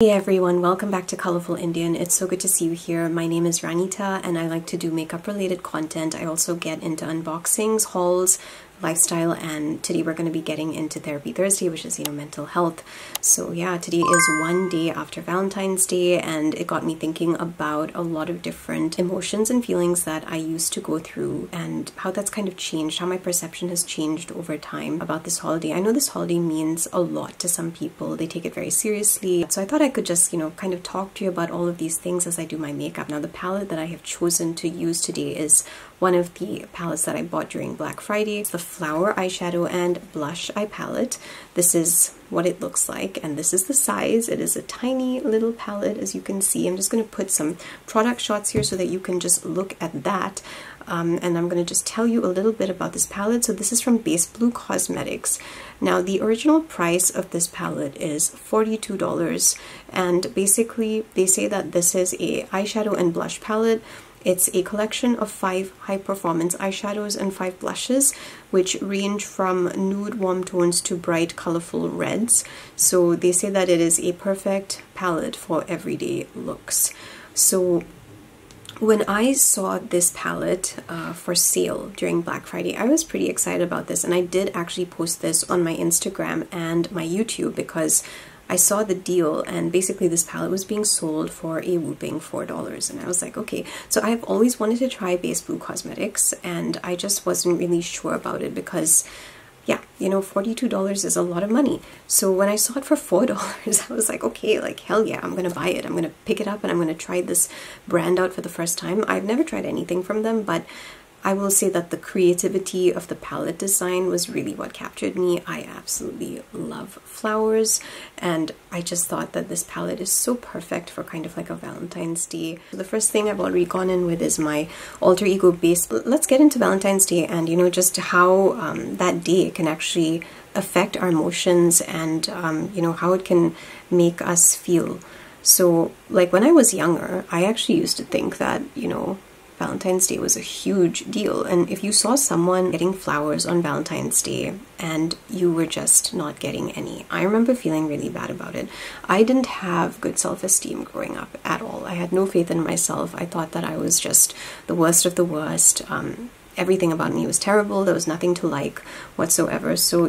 Hey everyone, welcome back to Colorful Indian. It's so good to see you here. My name is Ranita and I like to do makeup related content. I also get into unboxings, hauls, lifestyle, and today we're going to be getting into Therapy Thursday, which is, mental health. So yeah, today is one day after Valentine's Day and it got me thinking about a lot of different emotions and feelings that I used to go through and how that's kind of changed, how my perception has changed over time about this holiday. I know this holiday means a lot to some people. They take it very seriously. So I thought I could just, kind of talk to you about all of these things as I do my makeup. Now, the palette that I have chosen to use today is one of the palettes that I bought during Black Friday. It's the Flower Eyeshadow and Blush Eye Palette. This is what it looks like, and this is the size. It is a tiny little palette, as you can see. I'm just going to put some product shots here so that you can just look at that. And I'm going to just tell you a little bit about this palette. So this is from Base Blue Cosmetics. Now, the original price of this palette is $42, and basically they say that this is a eyeshadow and blush palette. It's a collection of 5 high-performance eyeshadows and 5 blushes, which range from nude warm tones to bright, colorful reds. So they say that it is a perfect palette for everyday looks. So when I saw this palette for sale during Black Friday, I was pretty excited about this, and I did actually post this on my Instagram and my YouTube because I saw the deal, and basically this palette was being sold for a whooping $4, and I was like, okay. So I've always wanted to try Base Blue Cosmetics, and I just wasn't really sure about it because, yeah, $42 is a lot of money. So when I saw it for $4, I was like, okay, like hell yeah, I'm gonna buy it. I'm gonna pick it up and I'm gonna try this brand out for the first time. I've never tried anything from them, but I will say that the creativity of the palette design was really what captured me. I absolutely love flowers, and I just thought that this palette is so perfect for kind of like a Valentine's Day. So the first thing I've already gone in with is my Alter Ego base. Let's get into Valentine's Day and, just how that day can actually affect our emotions and, how it can make us feel. So, like, when I was younger, I actually used to think that, Valentine's Day was a huge deal, and if you saw someone getting flowers on Valentine's Day and you were just not getting any, I remember feeling really bad about it. I didn't have good self-esteem growing up at all. I had no faith in myself. I thought that I was just the worst of the worst. Everything about me was terrible. There was nothing to like whatsoever. So,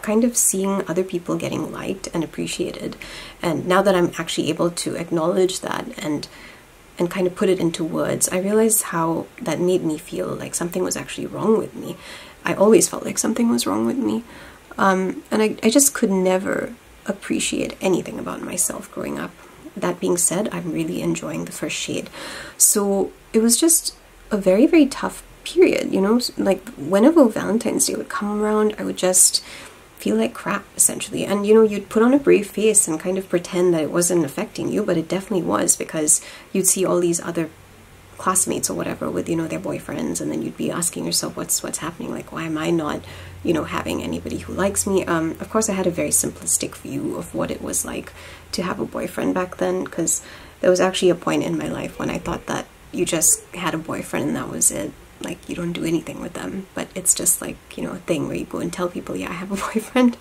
kind of seeing other people getting liked and appreciated, and now that I'm actually able to acknowledge that and kind of put it into words, I realized how that made me feel like something was actually wrong with me. I always felt like something was wrong with me. And I just could never appreciate anything about myself growing up. That being said, I'm really enjoying the first shade. So it was just a very, very tough period, like whenever Valentine's Day would come around, I would just feel like crap, essentially. And you'd put on a brave face and kind of pretend that it wasn't affecting you, but it definitely was, because you'd see all these other classmates or whatever with their boyfriends, and then you'd be asking yourself, what's happening? Like, why am I not having anybody who likes me? Of course I had a very simplistic view of what it was like to have a boyfriend back then, because there was actually a point in my life when I thought that you just had a boyfriend and that was it. Like, you don't do anything with them, but it's just like, a thing where you go and tell people, yeah, I have a boyfriend.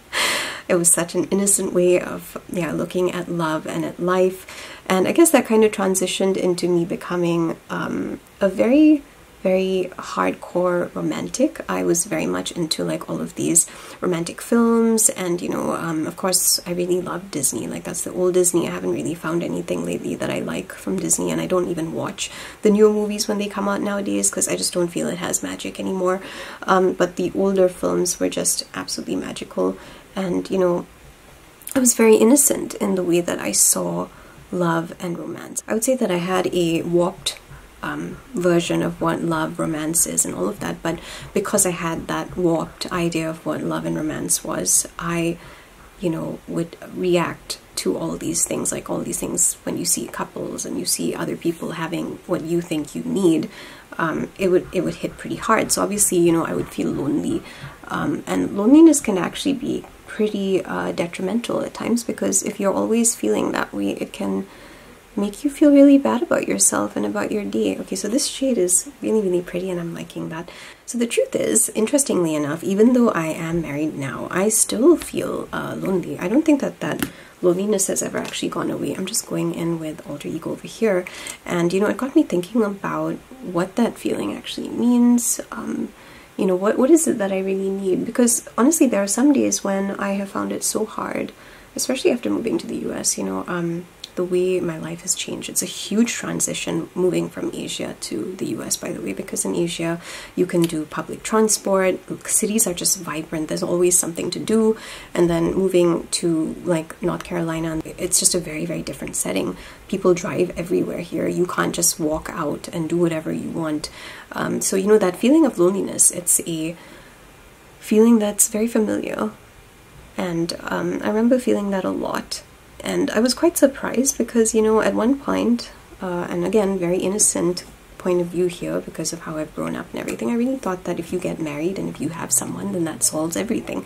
It was such an innocent way of, looking at love and at life. And I guess that kind of transitioned into me becoming a very, very hardcore romantic. I was very much into like all of these romantic films, and of course I really love Disney. Like, that's the old Disney. I haven't really found anything lately that I like from Disney, and I don't even watch the newer movies when they come out nowadays because I just don't feel it has magic anymore. But the older films were just absolutely magical, and I was very innocent in the way that I saw love and romance. I would say that I had a warped version of what love, romance is and all of that, but because I had that warped idea of what love and romance was, I would react to all these things, like all these things when you see couples and you see other people having what you think you need, it would hit pretty hard. So obviously, I would feel lonely, and loneliness can actually be pretty detrimental at times, because if you're always feeling that way, it can make you feel really bad about yourself and about your day. Okay, so this shade is really, really pretty, and I'm liking that. So the truth is, interestingly enough, even though I am married now, I still feel lonely. I don't think that loneliness has ever actually gone away. I'm just going in with alter ego over here, and you know, it got me thinking about what that feeling actually means. You know, what is it that I really need? Because honestly, there are some days when I have found it so hard, especially after moving to the US, you know, the way my life has changed. It's a huge transition moving from Asia to the US, by the way, because in Asia you can do public transport, cities are just vibrant, there's always something to do, and then moving to like North Carolina, it's just a very, very different setting. People drive everywhere here. You can't just walk out and do whatever you want. So, you know, that feeling of loneliness, it's a feeling that's very familiar. And I remember feeling that a lot. And I was quite surprised because, you know, at one point, and again, very innocent point of view here because of how I've grown up and everything, I really thought that if you get married and if you have someone, then that solves everything.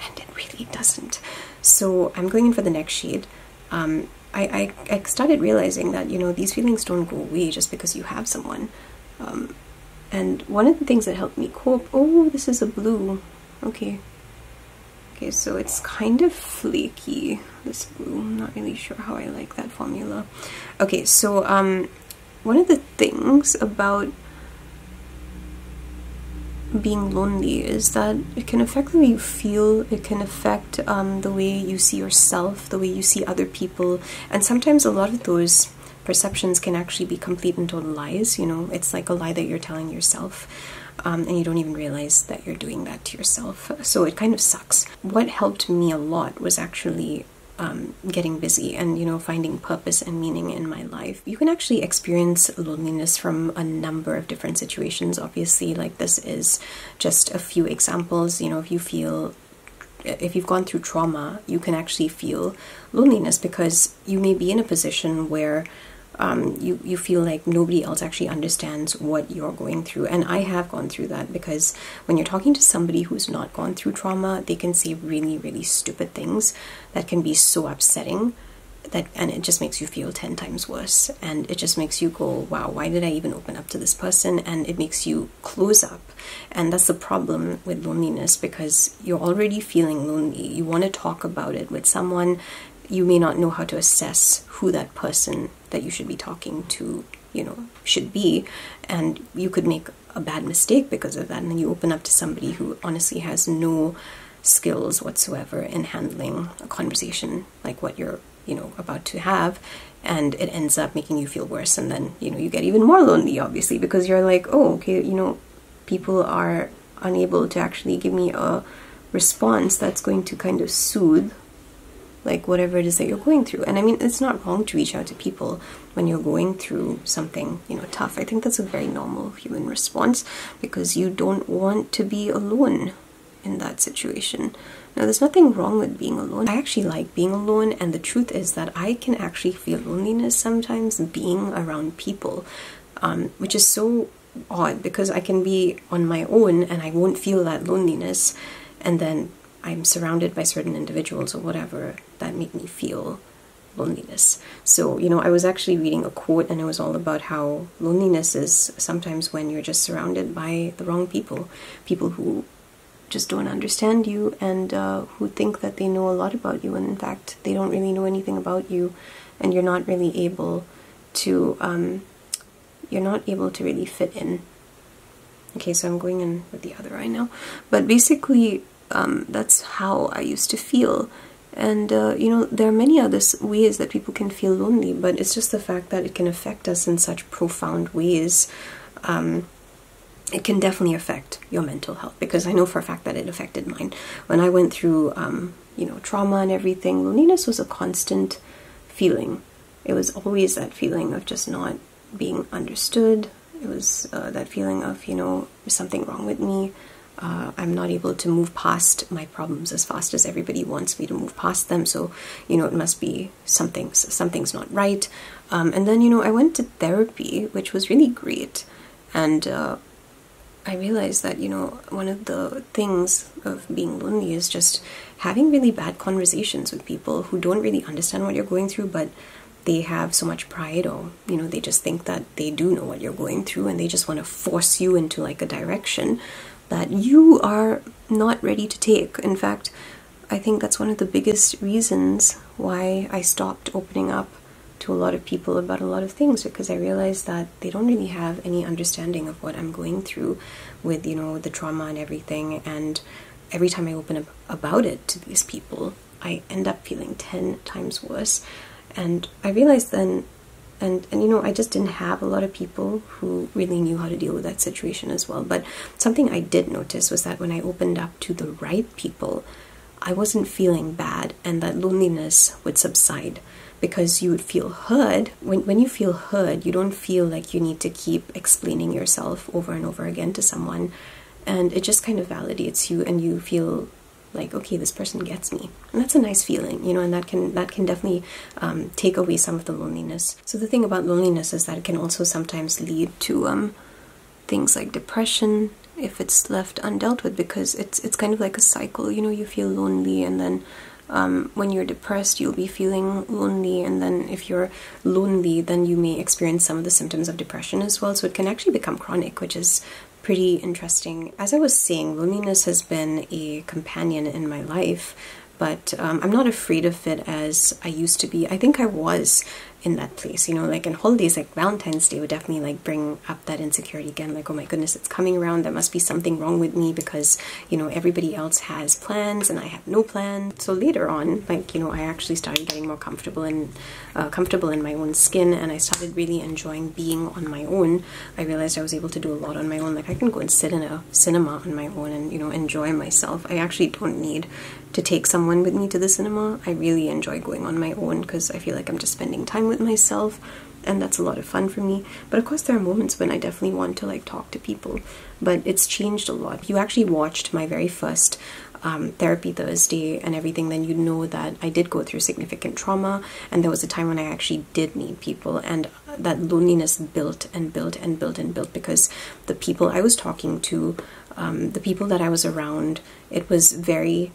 And it really doesn't. So I'm going in for the next shade. I started realizing that, you know, these feelings don't go away just because you have someone. And one of the things that helped me cope, oh, this is a blue. Okay. Okay, so it's kind of flaky, this blue. I'm not really sure how I like that formula. Okay, so one of the things about being lonely is that it can affect the way you feel, it can affect the way you see yourself, the way you see other people, and sometimes a lot of those perceptions can actually be complete and total lies. You know, it's like a lie that you're telling yourself. And you don't even realize that you're doing that to yourself. So it kind of sucks. What helped me a lot was actually getting busy and, you know, finding purpose and meaning in my life. You can actually experience loneliness from a number of different situations. Obviously, like this is just a few examples. You know, if you've gone through trauma, you can actually feel loneliness because you may be in a position where you feel like nobody else actually understands what you're going through. And I have gone through that because when you're talking to somebody who's not gone through trauma, they can say really, really stupid things that can be so upsetting and it just makes you feel 10 times worse. And it just makes you go, wow, why did I even open up to this person? And it makes you close up. And that's the problem with loneliness, because you're already feeling lonely. You want to talk about it with someone. You may not know how to assess who that person that you should be talking to, you know, should be, and you could make a bad mistake because of that, and then you open up to somebody who honestly has no skills whatsoever in handling a conversation like what you're, you know, about to have, and it ends up making you feel worse, and then, you know, you get even more lonely, obviously, because you're like, oh, okay, you know, people are unable to actually give me a response that's going to kind of soothe like whatever it is that you're going through. And I mean, it's not wrong to reach out to people when you're going through something, you know, tough. I think that's a very normal human response because you don't want to be alone in that situation. Now, there's nothing wrong with being alone. I actually like being alone, and the truth is that I can actually feel loneliness sometimes being around people, which is so odd because I can be on my own and I won't feel that loneliness, and then I'm surrounded by certain individuals or whatever that make me feel loneliness. So, you know, I was actually reading a quote and it was all about how loneliness is sometimes when you're just surrounded by the wrong people, people who just don't understand you and who think that they know a lot about you, and in fact they don't really know anything about you, and you're not really able to really fit in. Okay, so I'm going in with the other eye now, but basically that's how I used to feel. And you know, there are many other ways that people can feel lonely, but it's just the fact that it can affect us in such profound ways. It can definitely affect your mental health, because I know for a fact that it affected mine. When I went through, you know, trauma and everything, loneliness was a constant feeling. It was always that feeling of just not being understood. It was that feeling of, you know, there's something wrong with me. I'm not able to move past my problems as fast as everybody wants me to move past them. So, you know, it must be something's not right. And then, you know, I went to therapy, which was really great. And I realized that, you know, one of the things of being lonely is just having really bad conversations with people who don't really understand what you're going through, but they have so much pride, or, you know, they just think that they do know what you're going through, and they just want to force you into like a direction that you are not ready to take. In fact, I think that's one of the biggest reasons why I stopped opening up to a lot of people about a lot of things, because I realized that they don't really have any understanding of what I'm going through with, you know, the trauma and everything. And every time I open up about it to these people, I end up feeling 10 times worse. And I realized then, and you know, I just didn't have a lot of people who really knew how to deal with that situation as well. But something I did notice was that when I opened up to the right people, I wasn't feeling bad, and that loneliness would subside, because you would feel heard. When you feel heard, you don't feel like you need to keep explaining yourself over and over again to someone, and it just kind of validates you, and you feel like, okay, this person gets me. And that's a nice feeling, you know, and that can definitely take away some of the loneliness. So the thing about loneliness is that it can also sometimes lead to things like depression, if it's left undealt with, because it's kind of like a cycle, you know. You feel lonely, and then when you're depressed, you'll be feeling lonely, and then if you're lonely, then you may experience some of the symptoms of depression as well. So it can actually become chronic, which is pretty interesting. As I was saying, loneliness has been a companion in my life, but I'm not afraid of it as I used to be. I think I was in that place, you know, like in holidays, like Valentine's Day would definitely like bring up that insecurity again, like, oh my goodness, it's coming around, there must be something wrong with me, because, you know, everybody else has plans and I have no plans. So later on, like, you know, I actually started getting more comfortable in my own skin, and I started really enjoying being on my own. I realized I was able to do a lot on my own. Like, I can go and sit in a cinema on my own and, you know, enjoy myself. I actually don't need to take someone with me to the cinema. I really enjoy going on my own, because I feel like I'm just spending time with myself, and that's a lot of fun for me. But of course there are moments when I definitely want to like talk to people, but it's changed a lot. You actually watched my very first therapy Thursday and everything, then you know that I did go through significant trauma, and there was a time when I actually did need people, and that loneliness built and built and built and built, because the people I was talking to, the people that I was around, it was very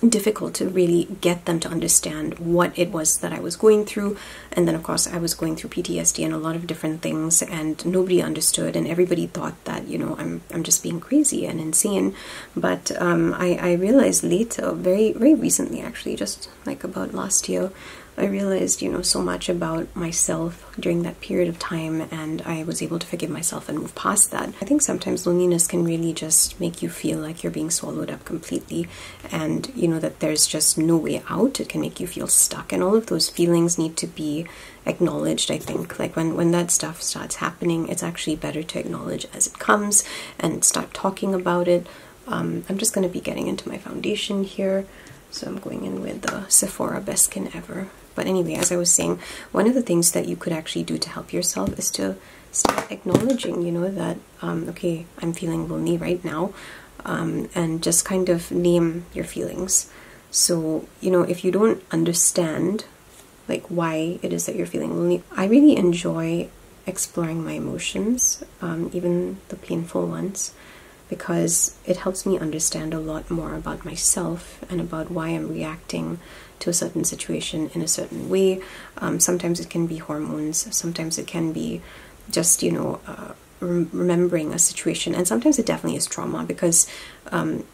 difficult to really get them to understand what it was that I was going through. And then of course I was going through PTSD and a lot of different things, and nobody understood, and everybody thought that, you know, I'm just being crazy and insane. But I realized later, very recently actually, just like about last year, I realized, you know, so much about myself during that period of time, and I was able to forgive myself and move past that. I think sometimes loneliness can really just make you feel like you're being swallowed up completely, and, you know, that there's just no way out. It can make you feel stuck, and all of those feelings need to be acknowledged. I think, like, when that stuff starts happening, it's actually better to acknowledge as it comes and start talking about it. I'm just going to be getting into my foundation here, so I'm going in with the Sephora Best Skin Ever. But anyway, as I was saying, one of the things that you could actually do to help yourself is to start acknowledging, you know, that, okay, I'm feeling lonely right now, and just kind of name your feelings. So, you know, if you don't understand, like, why it is that you're feeling lonely, I really enjoy exploring my emotions, even the painful ones, because it helps me understand a lot more about myself and about why I'm reacting to a certain situation in a certain way. Sometimes it can be hormones, sometimes it can be just, you know, remembering a situation, and sometimes it definitely is trauma, because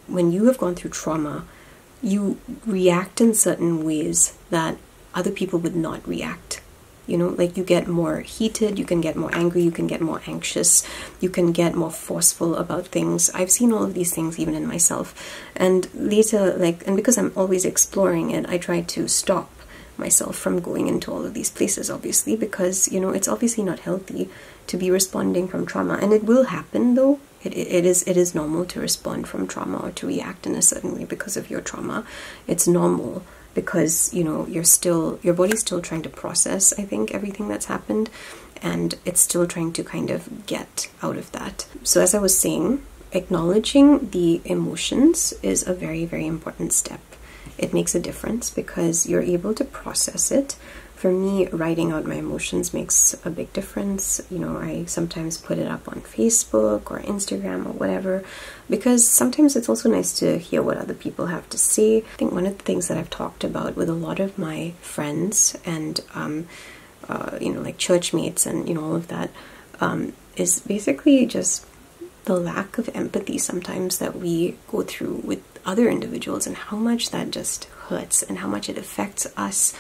when you have gone through trauma, you react in certain ways that other people would not react. You know, like, you get more heated, you can get more angry, you can get more anxious, you can get more forceful about things. I've seen all of these things even in myself. And later, like, and because I'm always exploring it, I try to stop myself from going into all of these places, obviously, because, you know, it's obviously not healthy to be responding from trauma. And it will happen, though. It is normal to respond from trauma or to react in a certain way because of your trauma. It's normal, because, you know, your body's still trying to process, I think, everything that's happened, and it's still trying to kind of get out of that. So as I was saying, acknowledging the emotions is a very important step. It makes a difference because you're able to process it. For me, writing out my emotions makes a big difference. You know, I sometimes put it up on Facebook or Instagram or whatever, because sometimes it's also nice to hear what other people have to say. I think one of the things that I've talked about with a lot of my friends and, you know, like church mates and, you know, all of that, is basically just the lack of empathy sometimes that we go through with other individuals, and how much that just hurts and how much it affects us,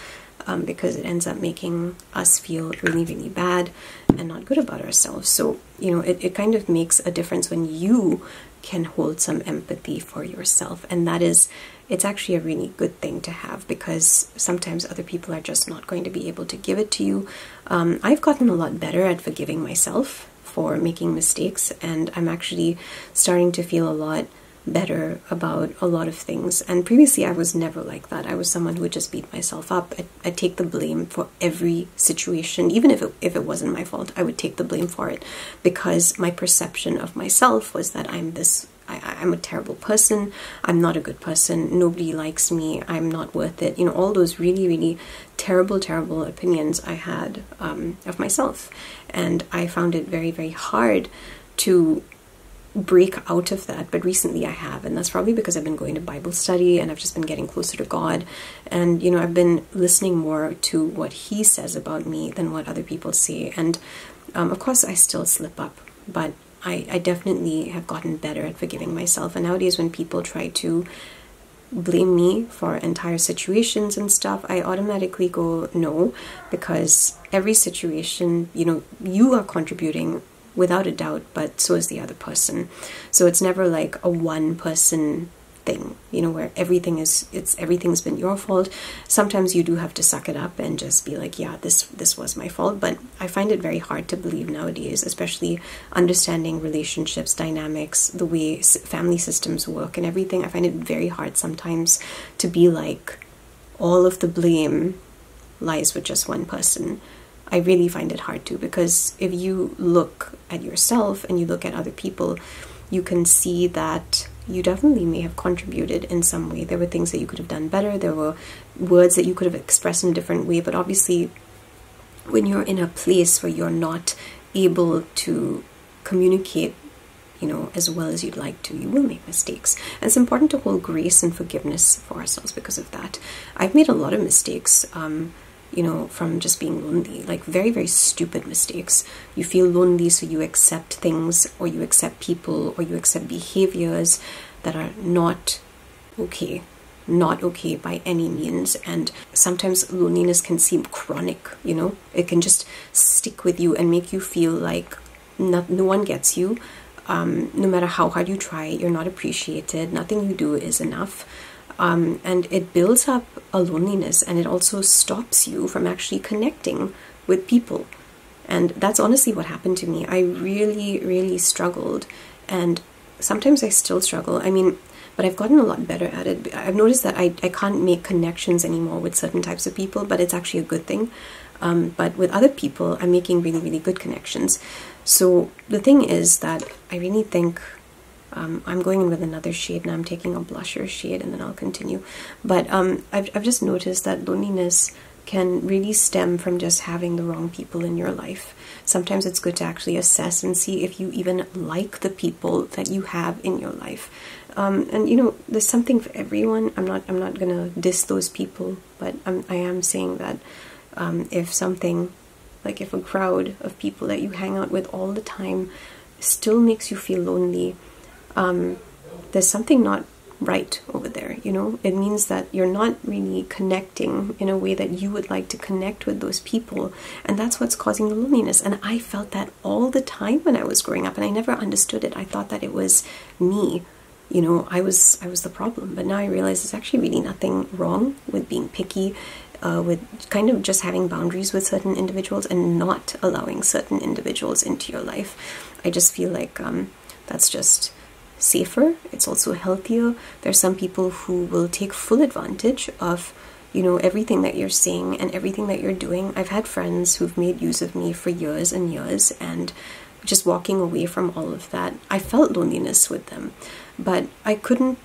because it ends up making us feel really, really bad and not good about ourselves. So, you know, it kind of makes a difference when you can hold some empathy for yourself. And that is, it's actually a really good thing to have, because sometimes other people are just not going to be able to give it to you. I've gotten a lot better at forgiving myself for making mistakes, and I'm actually starting to feel a lot better about a lot of things. And previously I was never like that. I was someone who would just beat myself up. I'd take the blame for every situation, even if it wasn't my fault. I would take the blame for it, because my perception of myself was that I'm a terrible person, I'm not a good person, nobody likes me, I'm not worth it. You know, all those really, really terrible opinions I had of myself. And I found it very, very hard to break out of that, but recently I have, and that's probably because I've been going to Bible study and I've just been getting closer to God, and you know, I've been listening more to what He says about me than what other people say. And of course I still slip up, but I definitely have gotten better at forgiving myself. And nowadays when people try to blame me for entire situations and stuff, I automatically go no, because every situation, you know, you are contributing without a doubt, but so is the other person. So it's never like a one person thing, you know, where everything's been your fault. Sometimes you do have to suck it up and just be like, yeah, this was my fault. But I find it very hard to believe nowadays, especially understanding relationships, dynamics, the way family systems work and everything. I find it very hard sometimes to be like, all of the blame lies with just one person. I really find it hard to, because if you look at yourself and you look at other people, you can see that you definitely may have contributed in some way. There were things that you could have done better. There were words that you could have expressed in a different way. But obviously, when you're in a place where you're not able to communicate, you know, as well as you'd like to, you will make mistakes. And it's important to hold grace and forgiveness for ourselves because of that. I've made a lot of mistakes, you know, from just being lonely, like very, very stupid mistakes. You feel lonely, so you accept things, or you accept people, or you accept behaviors that are not okay by any means. And sometimes loneliness can seem chronic, you know, it can just stick with you and make you feel like no one gets you. No matter how hard you try, you're not appreciated, nothing you do is enough. And it builds up a loneliness, and it also stops you from actually connecting with people. And that's honestly what happened to me. I really, really struggled, and sometimes I still struggle. I mean, but I've gotten a lot better at it. I've noticed that I can't make connections anymore with certain types of people, but it's actually a good thing. But with other people, I'm making really, really good connections. So the thing is that I really think I'm going in with another shade, and I'm taking a blusher shade, and then I'll continue. But I've just noticed that loneliness can really stem from just having the wrong people in your life. Sometimes it's good to actually assess and see if you even like the people that you have in your life. And you know, there's something for everyone. I'm not gonna diss those people, but I am saying that if a crowd of people that you hang out with all the time still makes you feel lonely, there's something not right over there, you know. It means that you're not really connecting in a way that you would like to connect with those people, and that's what's causing the loneliness. And I felt that all the time when I was growing up, and I never understood it. I thought that it was me, you know, I was the problem. But now I realize there's actually really nothing wrong with being picky, with kind of just having boundaries with certain individuals and not allowing certain individuals into your life. I just feel like that's just safer. It's also healthier. There's some people who will take full advantage of, you know, everything that you're saying and everything that you're doing. I've had friends who've made use of me for years and years, and just walking away from all of that, I felt loneliness with them, but I couldn't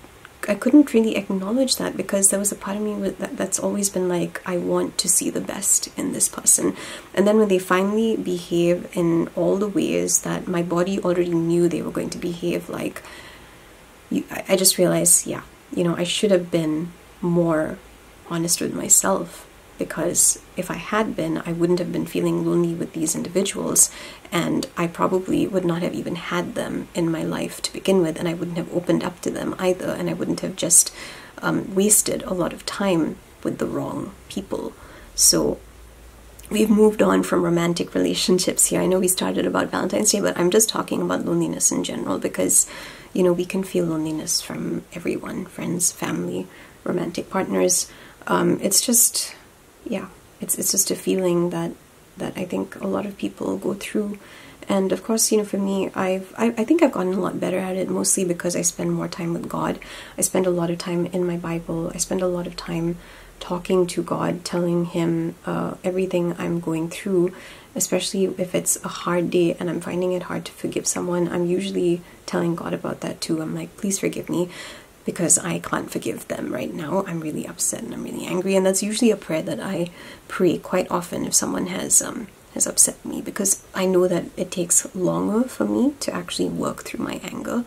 really acknowledge that, because there was a part of me that's always been like, I want to see the best in this person. And then when they finally behave in all the ways that my body already knew they were going to behave, like, I just realized, yeah, you know, I should have been more honest with myself, because if I had been, I wouldn't have been feeling lonely with these individuals, and I probably would not have even had them in my life to begin with, and I wouldn't have opened up to them either, and I wouldn't have just wasted a lot of time with the wrong people. So we've moved on from romantic relationships here. I know we started about Valentine's Day, but I'm just talking about loneliness in general, because, you know, we can feel loneliness from everyone, friends, family, romantic partners. It's just, yeah, it's just a feeling that I think a lot of people go through. And of course, you know, for me, I think I've gotten a lot better at it, mostly because I spend more time with God. I spend a lot of time in my Bible. I spend a lot of time talking to God, telling him everything I'm going through, especially if it's a hard day and I'm finding it hard to forgive someone. I'm usually telling God about that too. I'm like, please forgive me, because I can't forgive them right now. I'm really upset and I'm really angry. And that's usually a prayer that I pray quite often if someone has upset me, because I know that it takes longer for me to actually work through my anger.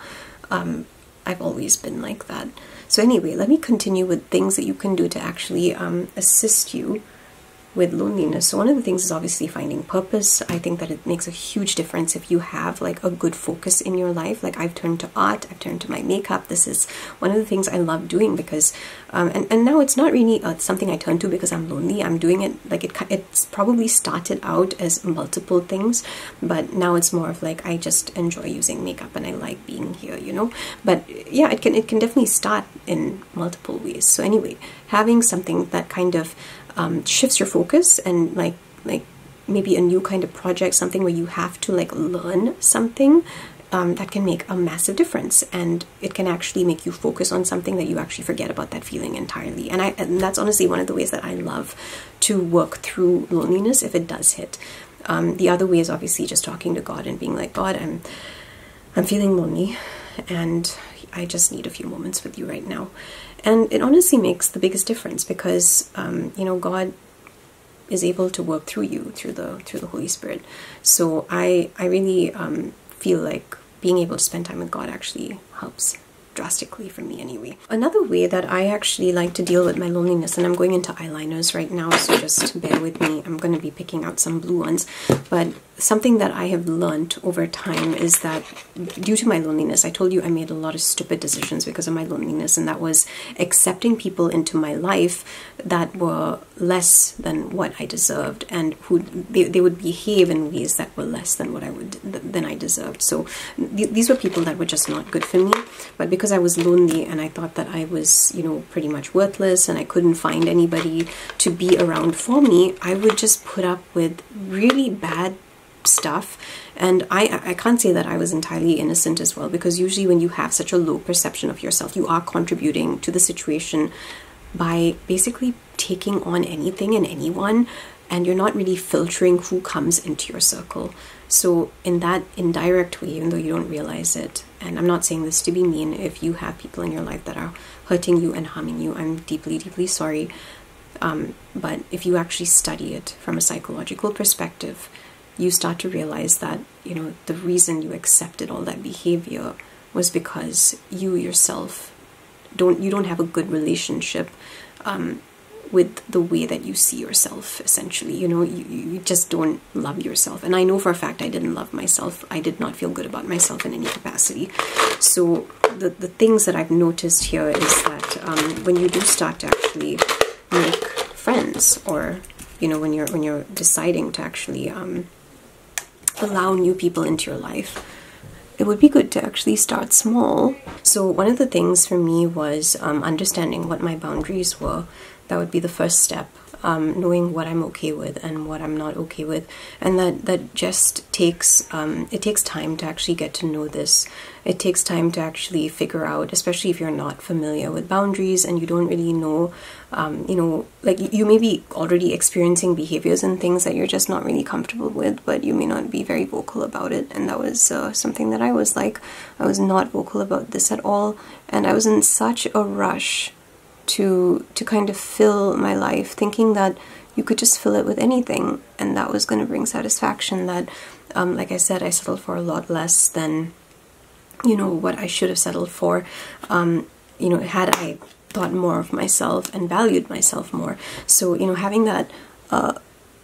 I've always been like that. So anyway, let me continue with things that you can do to actually assist you with loneliness. So one of the things is obviously finding purpose. I think that it makes a huge difference if you have like a good focus in your life. Like I've turned to art, I've turned to my makeup. This is one of the things I love doing, because and now it's not really something I turn to because I'm lonely. I'm doing it like it's probably started out as multiple things, but now it's more of like I just enjoy using makeup and I like being here, you know. But yeah, it can definitely start in multiple ways. So anyway, having something that kind of shifts your focus, and like maybe a new kind of project, something where you have to like learn something, that can make a massive difference, and it can actually make you focus on something that you actually forget about that feeling entirely. And that's honestly one of the ways that I love to work through loneliness if it does hit. The other way is obviously just talking to God and being like, God, I'm feeling lonely and I just need a few moments with you right now. And it honestly makes the biggest difference, because you know, God is able to work through you through the Holy Spirit. So I really feel like being able to spend time with God actually helps drastically for me anyway. Another way that I actually like to deal with my loneliness, and I'm going into eyeliners right now, so just bear with me. I'm going to be picking out some blue ones, but something that I have learned over time is that due to my loneliness, I told you I made a lot of stupid decisions because of my loneliness, and that was accepting people into my life that were less than what I deserved, and who they would behave in ways that were less than what I deserved. So these were people that were just not good for me. But because I was lonely and I thought that I was, you know, pretty much worthless and I couldn't find anybody to be around for me, I would just put up with really bad stuff. And I can't say that I was entirely innocent as well, because usually when you have such a low perception of yourself, you are contributing to the situation by basically taking on anything and anyone, and you're not really filtering who comes into your circle. So in that indirect way, even though you don't realize it, and I'm not saying this to be mean, if you have people in your life that are hurting you and harming you, I'm deeply, deeply sorry. But if you actually study it from a psychological perspective, you start to realize that, you know, the reason you accepted all that behavior was because you yourself don't have a good relationship with the way that you see yourself, essentially. You know, you just don't love yourself. And I know for a fact I didn't love myself. I did not feel good about myself in any capacity. So the things that I've noticed here is that when you do start to actually make friends, or, you know, when you're deciding to actually allow new people into your life, it would be good to actually start small. So one of the things for me was understanding what my boundaries were. That would be the first step, knowing what I'm okay with and what I'm not okay with. And that just takes, it takes time to actually get to know this. It takes time to actually figure out, especially if you're not familiar with boundaries and you don't really know, you know, like you may be already experiencing behaviors and things that you're just not really comfortable with, but you may not be very vocal about it. And that was something that I was like, I was not vocal about this at all. And I was in such a rush to kind of fill my life, thinking that you could just fill it with anything and that was going to bring satisfaction. That like I said, I settled for a lot less than, you know, what I should have settled for. You know, had I thought more of myself and valued myself more. So, you know, having that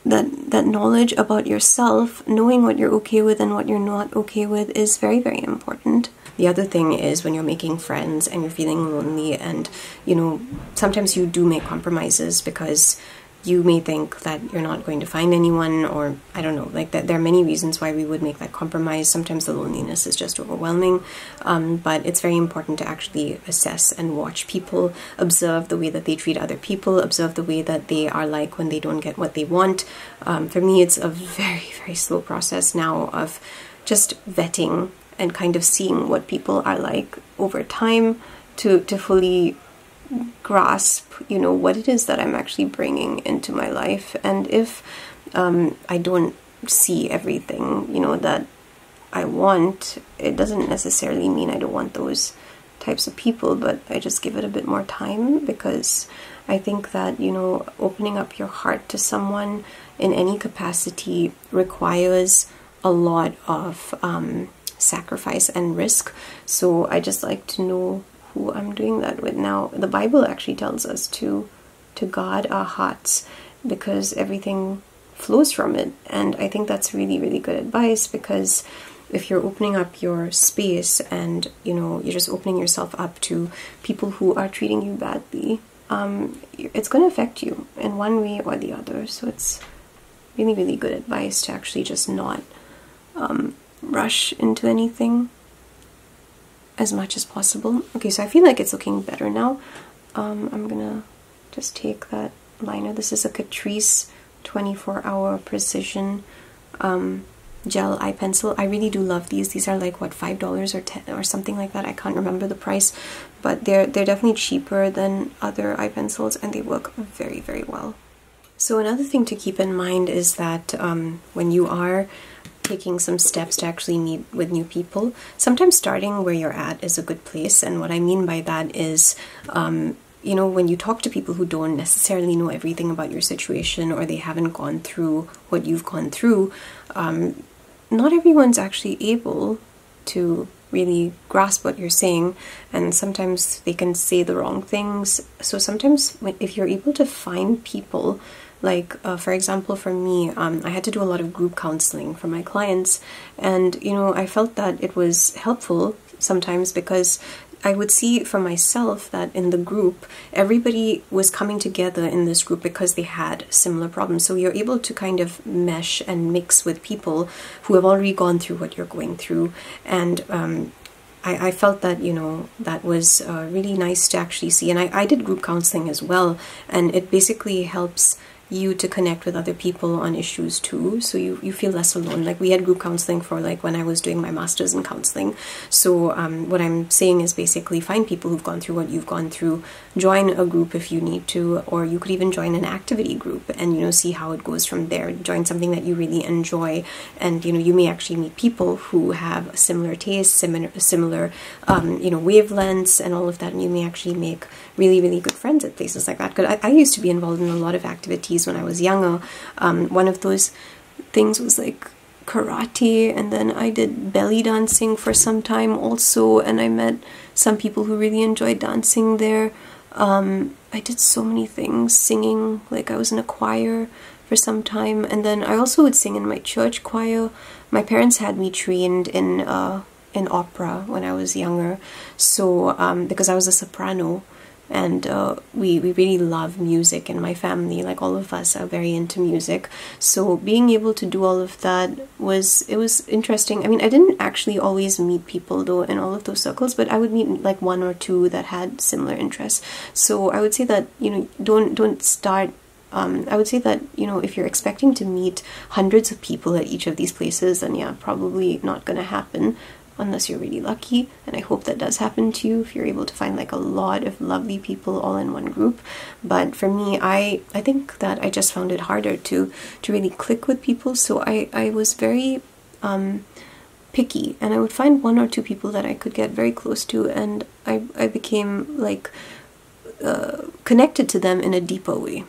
that knowledge about yourself, knowing what you're okay with and what you're not okay with, is very, very important. The other thing is when you're making friends and you're feeling lonely, and, you know, sometimes you do make compromises because you may think that you're not going to find anyone, or I don't know, like that. There are many reasons why we would make that compromise. Sometimes the loneliness is just overwhelming, but it's very important to actually assess and watch people, observe the way that they treat other people, observe the way that they are like when they don't get what they want. For me, it's a very, very slow process now of just vetting and kind of seeing what people are like over time to fully grasp, you know, what it is that I'm actually bringing into my life. And if I don't see everything, you know, that I want, it doesn't necessarily mean I don't want those types of people, but I just give it a bit more time, because I think that, you know, opening up your heart to someone in any capacity requires a lot of sacrifice and risk. So I just like to know who I'm doing that with. Now, the Bible actually tells us to guard our hearts, because everything flows from it. And I think that's really, really good advice, because if you're opening up your space and, you know, you're just opening yourself up to people who are treating you badly, it's going to affect you in one way or the other. So it's really, really good advice to actually just not rush into anything as much as possible. Okay, so I feel like it's looking better now. I'm gonna just take that liner. This is a Catrice 24-hour precision gel eye pencil. I really do love these. These are like, what, $5 or $10 or something like that. I can't remember the price, but they're definitely cheaper than other eye pencils, and they work very, very well. So another thing to keep in mind is that when you are taking some steps to actually meet with new people, sometimes starting where you're at is a good place. And what I mean by that is, you know, when you talk to people who don't necessarily know everything about your situation, or they haven't gone through what you've gone through, not everyone's actually able to really grasp what you're saying, and sometimes they can say the wrong things. So sometimes if you're able to find people, like for example, for me, I had to do a lot of group counseling for my clients, and, you know, I felt that it was helpful sometimes, because I would see for myself that in the group, everybody was coming together in this group because they had similar problems. So you're able to kind of mesh and mix with people who have already gone through what you're going through. And I felt that, you know, that was really nice to actually see. And I did group counseling as well, and it basically helps you to connect with other people on issues too, so you feel less alone. Like, we had group counseling for, like, when I was doing my master's in counseling. So what I'm saying is basically find people who've gone through what you've gone through, join a group if you need to, or you could even join an activity group and, you know, see how it goes from there. Join something that you really enjoy, and, you know, you may actually meet people who have similar tastes, similar you know, wavelengths and all of that, and you may actually make really, really good friends at places like that. Because I used to be involved in a lot of activities when I was younger. One of those things was like karate, and then I did belly dancing for some time also, and I met some people who really enjoyed dancing there. I did so many things, singing, like I was in a choir for some time, and then I also would sing in my church choir. My parents had me trained in opera when I was younger, so because I was a soprano. And we really love music in my family. Like, all of us are very into music. So being able to do all of that was interesting. I mean, I didn't actually always meet people though in all of those circles, but I would meet like one or two that had similar interests. So I would say that, you know, don't start. I would say that, you know, if you're expecting to meet hundreds of people at each of these places, then yeah, probably not gonna happen, unless you're really lucky. And I hope that does happen to you if you're able to find like a lot of lovely people all in one group. But for me, I think that I just found it harder to really click with people. So I was very picky, and I would find one or two people that I could get very close to, and I became like connected to them in a deeper way.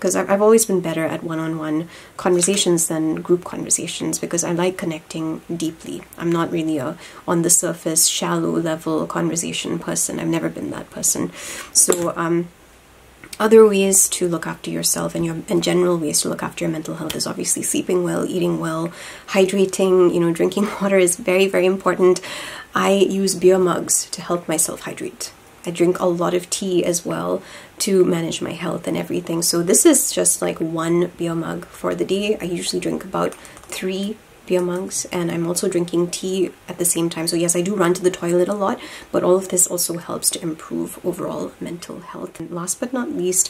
because I've always been better at one-on-one conversations than group conversations, because I like connecting deeply. I'm not really a on the surface, shallow level conversation person. I've never been that person. So other ways to look after yourself and general ways to look after your mental health is obviously sleeping well, eating well, hydrating, you know, drinking water is very, very important. I use beer mugs to help myself hydrate. I drink a lot of tea as well to manage my health and everything. So this is just like one beer mug for the day. I usually drink about 3 beer mugs, and I'm also drinking tea at the same time. So yes, I do run to the toilet a lot, but all of this also helps to improve overall mental health. And last but not least,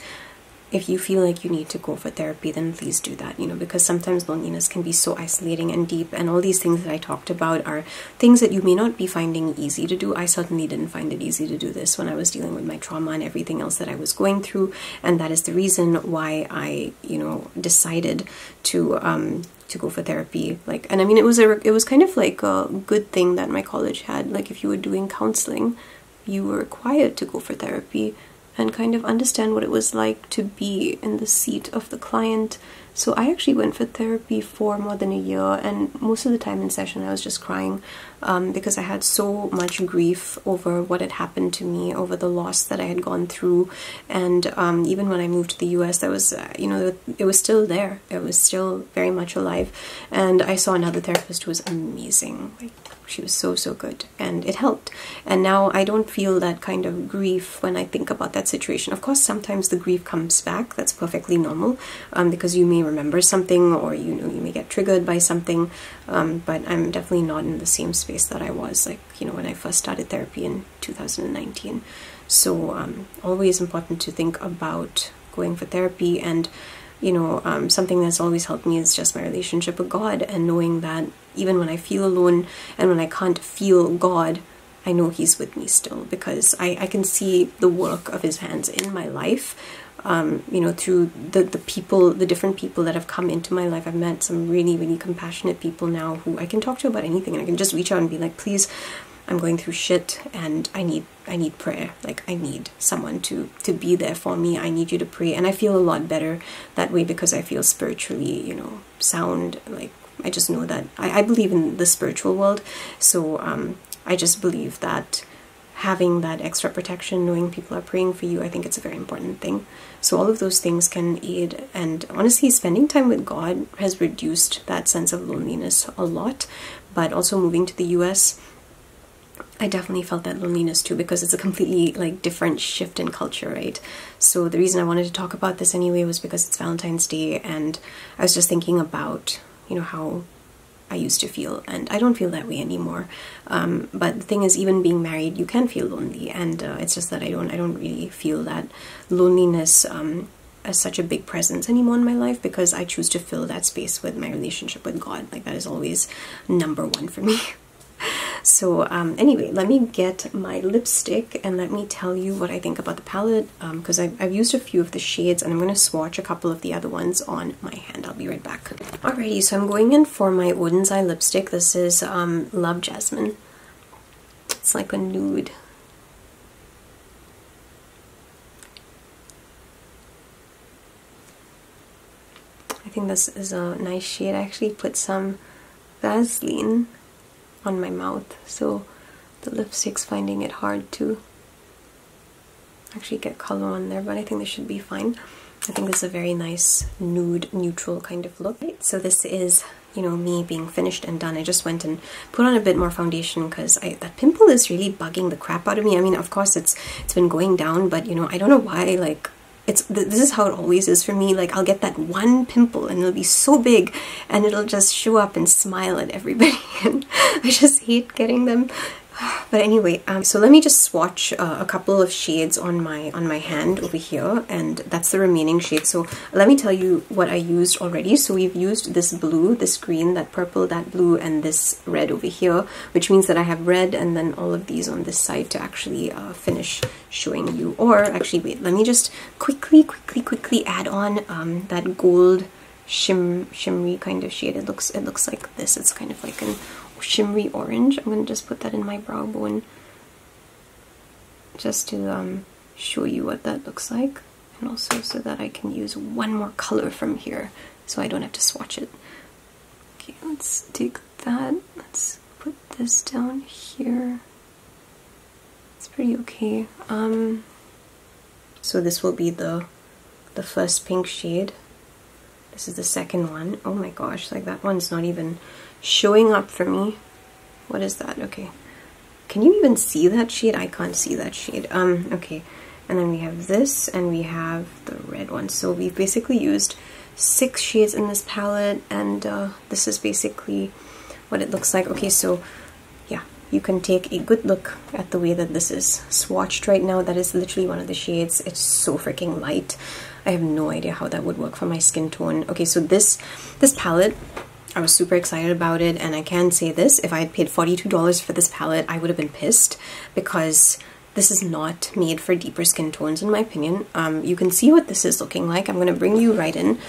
if you feel like you need to go for therapy, then please do that, you know, because sometimes loneliness can be so isolating and deep, and all these things that I talked about are things that you may not be finding easy to do. I certainly didn't find it easy to do this when I was dealing with my trauma and everything else that I was going through, and that is the reason why I, you know, decided to go for therapy. Like, and I mean, it was kind of like a good thing that my college had. Like, if you were doing counseling, you were required to go for therapy and kind of understand what it was like to be in the seat of the client. So I actually went for therapy for more than a year, and most of the time in session I was just crying because I had so much grief over what had happened to me, over the loss that I had gone through. And even when I moved to the US, that was, you know, it was still there. It was still very much alive. And I saw another therapist who was amazing. Like, she was so, so good, and it helped. And now I don't feel that kind of grief when I think about that situation. Of course, sometimes the grief comes back. That's perfectly normal, because you may remember something, or you know, you may get triggered by something, but I'm definitely not in the same space that I was, like, you know, when I first started therapy in 2019. So always important to think about going for therapy. And you know, something that's always helped me is just my relationship with God, and knowing that even when I feel alone and when I can't feel God, I know He's with me still, because I can see the work of His hands in my life, you know, through the people, the different people that have come into my life. I've met some really, really compassionate people now who I can talk to about anything, and I can just reach out and be like, please, I'm going through shit and I need prayer. Like, I need someone to be there for me. I need you to pray. And I feel a lot better that way, because I feel spiritually, you know, sound. Like, I just know that I believe in the spiritual world. So I just believe that having that extra protection, knowing people are praying for you, I think it's a very important thing. So all of those things can aid. And honestly, spending time with God has reduced that sense of loneliness a lot. But also moving to the US, I definitely felt that loneliness too, because it's a completely like different shift in culture, right? So the reason I wanted to talk about this anyway was because it's Valentine's Day, and I was just thinking about, you know, how I used to feel, and I don't feel that way anymore. But the thing is, even being married, you can feel lonely, and it's just that I don't really feel that loneliness as such a big presence anymore in my life, because I choose to fill that space with my relationship with God. Like, that is always number one for me. So anyway, let me get my lipstick and let me tell you what I think about the palette, because I've used a few of the shades, and I'm going to swatch a couple of the other ones on my hand. I'll be right back. Alrighty, so I'm going in for my Odin's Eye lipstick. This is Love Jasmine. It's like a nude. I think this is a nice shade. I actually put some Vaseline on my mouth, so the lipstick's finding it hard to actually get color on there, but I think this should be fine. I think this is a very nice nude, neutral kind of look. Right, so this is, you know, me being finished and done. I just went and put on a bit more foundation because that pimple is really bugging the crap out of me. I mean, of course it's been going down, but you know, I don't know why, like, this is how it always is for me. Like, I'll get that one pimple and it'll be so big and it'll just show up and smile at everybody, and I just hate getting them. But anyway, so let me just swatch a couple of shades on my hand over here, and that's the remaining shade. So let me tell you what I used already. So we've used this blue, this green, that purple, that blue, and this red over here, which means that I have red and then all of these on this side to actually finish showing you. Or actually, wait, let me just quickly add on that gold shimmery kind of shade. It looks like this. It's kind of like an shimmery orange. I'm going to just put that in my brow bone just to show you what that looks like. and also so that I can use one more color from here so I don't have to swatch it. Okay, let's take that. Let's put this down here. It's pretty okay. So this will be the first pink shade. This is the second one. Oh my gosh, like that one's not even showing up for me. What is that? Okay. Can you even see that shade? I can't see that shade. Okay. And then we have this, and we have the red one. So we've basically used 6 shades in this palette, and this is basically what it looks like. Okay, so yeah, you can take a good look at the way that this is swatched right now. That is literally one of the shades. It's so freaking light. I have no idea how that would work for my skin tone. Okay, so this palette, I was super excited about it, and I can say this, if I had paid $42 for this palette, I would have been pissed, because this is not made for deeper skin tones, in my opinion. You can see what this is looking like. I'm going to bring you right in,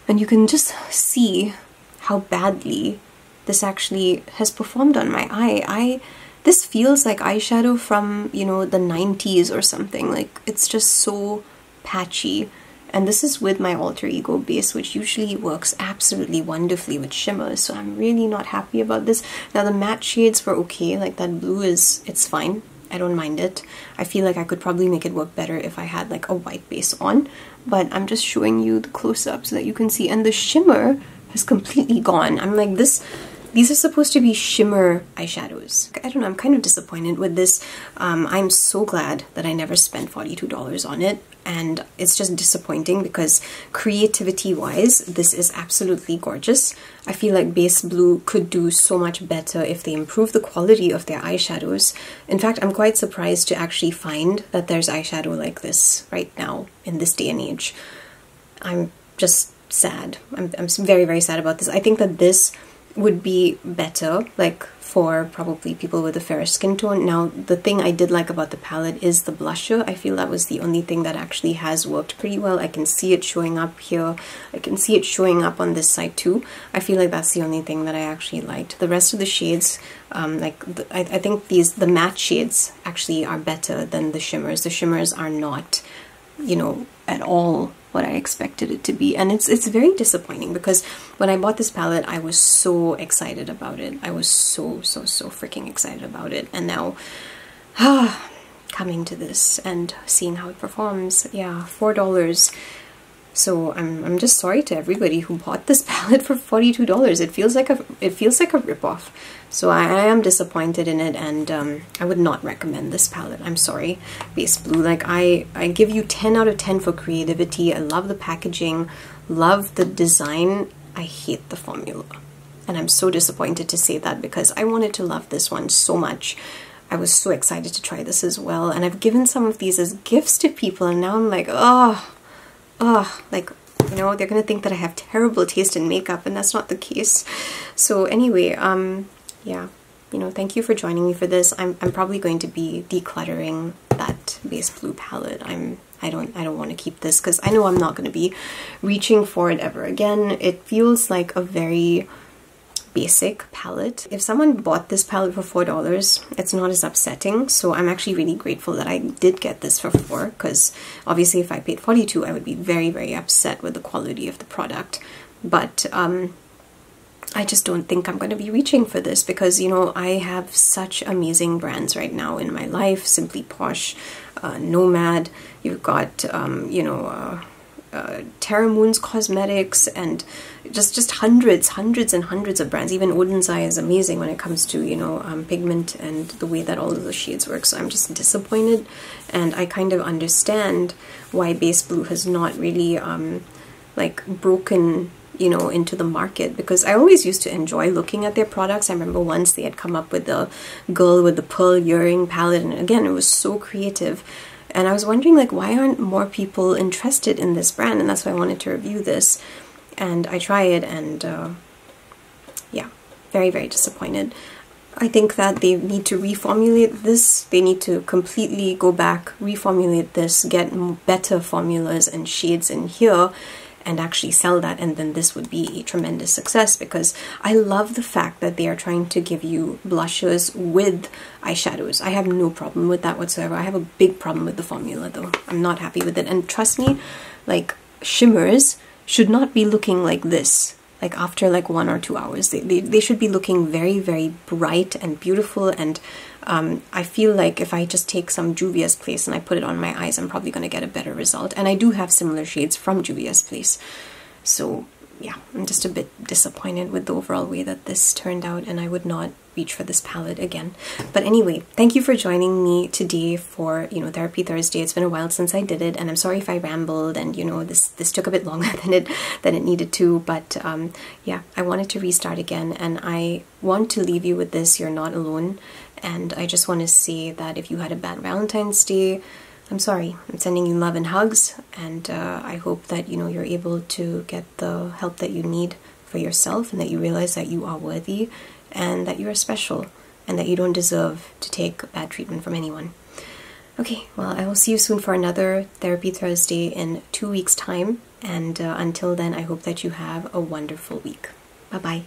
and you can just see how badly this actually has performed on my eye. This feels like eyeshadow from, you know, the 90s or something. Like, it's just so patchy. And this is with my alter ego base, which usually works absolutely wonderfully with shimmers, so I'm really not happy about this. Now the matte shades were okay, like that blue it's fine. I don't mind it. I feel like I could probably make it work better if I had like a white base on, but I'm just showing you the close-up so that you can see. And the shimmer has completely gone. I'm like, these are supposed to be shimmer eyeshadows. I don't know, I'm kind of disappointed with this. I'm so glad that I never spent $42 on it, and it's just disappointing because creativity-wise, this is absolutely gorgeous. I feel like Base Blue could do so much better if they improve the quality of their eyeshadows. In fact, I'm quite surprised to actually find that there's eyeshadow like this right now in this day and age. I'm just sad. I'm very, very sad about this. I think that this would be better, like, for probably people with a fairer skin tone. Now, the thing I did like about the palette is the blusher. I feel that was the only thing that actually has worked pretty well. I can see it showing up here. I can see it showing up on this side too. I feel like that's the only thing that I actually liked. The rest of the shades, I think the matte shades actually are better than the shimmers. The shimmers are not, you know, at all what I expected it to be, and it's very disappointing because when I bought this palette, I was so excited about it. I was so freaking excited about it, and now coming to this and seeing how it performs, yeah, $4. So I'm just sorry to everybody who bought this palette for $42. It feels like a ripoff. So I am disappointed in it, and I would not recommend this palette. I'm sorry, Base Blue. Like, I give you 10 out of 10 for creativity. I love the packaging, love the design. I hate the formula, and I'm so disappointed to say that because I wanted to love this one so much. I was so excited to try this as well, and I've given some of these as gifts to people, and now I'm like, like, you know, they're gonna think that I have terrible taste in makeup, and that's not the case. So anyway, yeah, you know, thank you for joining me for this. I'm probably going to be decluttering that Base Blue palette. I don't want to keep this because I know I'm not going to be reaching for it ever again. It feels like a very basic palette. If someone bought this palette for $4, it's not as upsetting. So I'm actually really grateful that I did get this for $4, because obviously if I paid $42, I would be very, very upset with the quality of the product. But I just don't think I'm going to be reaching for this because, you know, I have such amazing brands right now in my life. Simply Posh, Nomad, you've got, you know, Terra Moon's Cosmetics, and just hundreds and hundreds of brands. Even Odin's Eye is amazing when it comes to, you know, pigment and the way that all of the shades work. So I'm just disappointed, and I kind of understand why Base Blue has not really like broken, you know, into the market, because I always used to enjoy looking at their products. I remember once they had come up with the girl with the pearl earring palette, and again, it was so creative. And I was wondering, like, why aren't more people interested in this brand? And that's why I wanted to review this. And I try it, and yeah, very, very disappointed. I think that they need to reformulate this. They need to completely go back, reformulate this, get better formulas and shades in here, and actually sell that, and then this would be a tremendous success, because I love the fact that they are trying to give you blushes with eyeshadows. I have no problem with that whatsoever. I have a big problem with the formula though. I'm not happy with it, and trust me, like shimmers should not be looking like this like after like 1 or 2 hours. They should be looking very, very bright and beautiful, and I feel like if I just take some Juvia's Place and I put it on my eyes, I'm probably going to get a better result. And I do have similar shades from Juvia's Place. So yeah, I'm just a bit disappointed with the overall way that this turned out, and I would not reach for this palette again. But anyway, thank you for joining me today for, you know, Therapy Thursday. It's been a while since I did it, and I'm sorry if I rambled and, you know, this took a bit longer than it needed to, but yeah, I wanted to restart again, and I want to leave you with this: you're not alone. And I just want to say that if you had a bad Valentine's Day, I'm sorry. I'm sending you love and hugs, and I hope that, you know, you're able to get the help that you need for yourself, and that you realize that you are worthy, and that you are special, and that you don't deserve to take bad treatment from anyone. Okay, well, I will see you soon for another Therapy Thursday in 2 weeks' time, and until then, I hope that you have a wonderful week. Bye-bye.